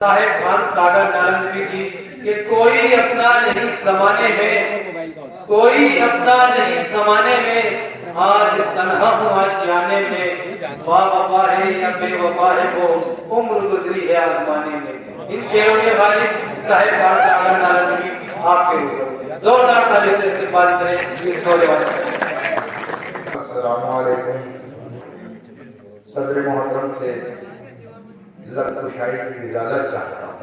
साहेब खान सागर नारायणवी जी कि कोई अपना नहीं जमाने में, कोई अपना नहीं जमाने में, आज तन्हा हूँ आशियाने में, वफा है या बेवफा है वो उम्र गुजरी है आजमाने में। इन शेरों के गालिब साहेब खान सागर नारायणवी आपके ऊपर जोरदार ताली से इस्तेमाल करें। अस्सलाम वालेकुम। सदर मोहतरम से लफ्ज़-ओ-शायरी की इजाजत चाहता हूँ।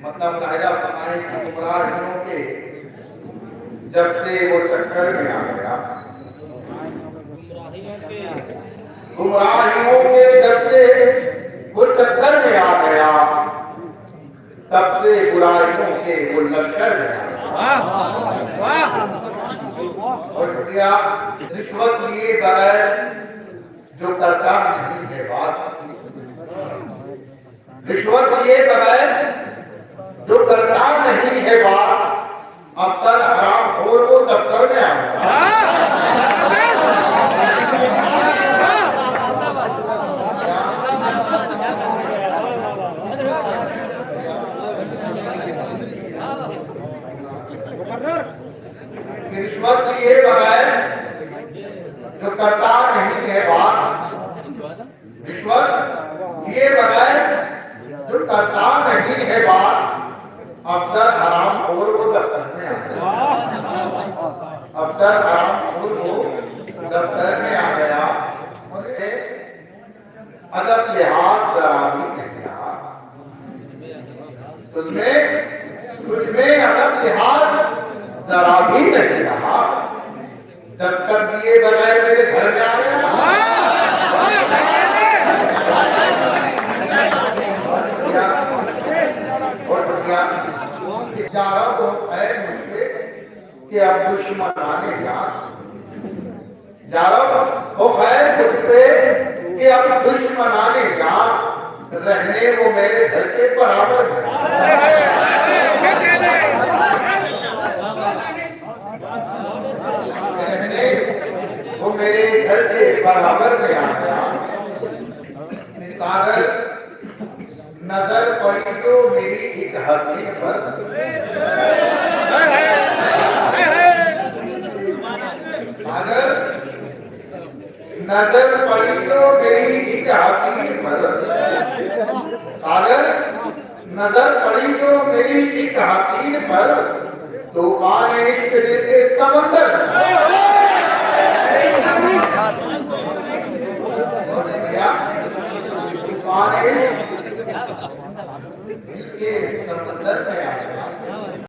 मतलब कायदा फरमाए कि गुमराहियों के जब से वो चक्कर में आ गया, गुमराहियों के जब से वो चक्कर में आ गया, तब से बुराइयों के वो लश्कर में आ गया। और शुक्रिया। रिश्वत लिए बगैर जो करता नहीं है बात, रिश्वत लिए बगैर जो करता नहीं है बात, अफसर हराम खोर वो दफ्तर में आएगा। रिश्वत लिए बगैर जो करता नहीं है बात, रिश्वत लिए बगैर जो करता नहीं है बात, अफसर हराम खोर को दफ्तर में आ गया। अफसर हराम खोर को दफ्तर में आ गया। अदब लिहाज जरा भी नहीं रहा तुझमें अदब लिहाज जरा भी नहीं रहा। दस्तक दिए बगैर मेरे घर में आ गया। जा रहा तो है मुझसे कि अब दुश्मन आने जा रहा हो खैर मुझसे कि अब दुश्मन आने जा रहने वो मेरे घर के बराबर रहने वो मेरे घर के बराबर में आ गया। सागर नजर पड़ी तो मेरी एक हसीन पर, अगर नजर पड़ी तो मेरी एक हसीन पर, अगर नजर पड़ी तो मेरी एक हसीन पर, तूफान इश्क दिल के समंदर तूफान के समंदर में आ गया।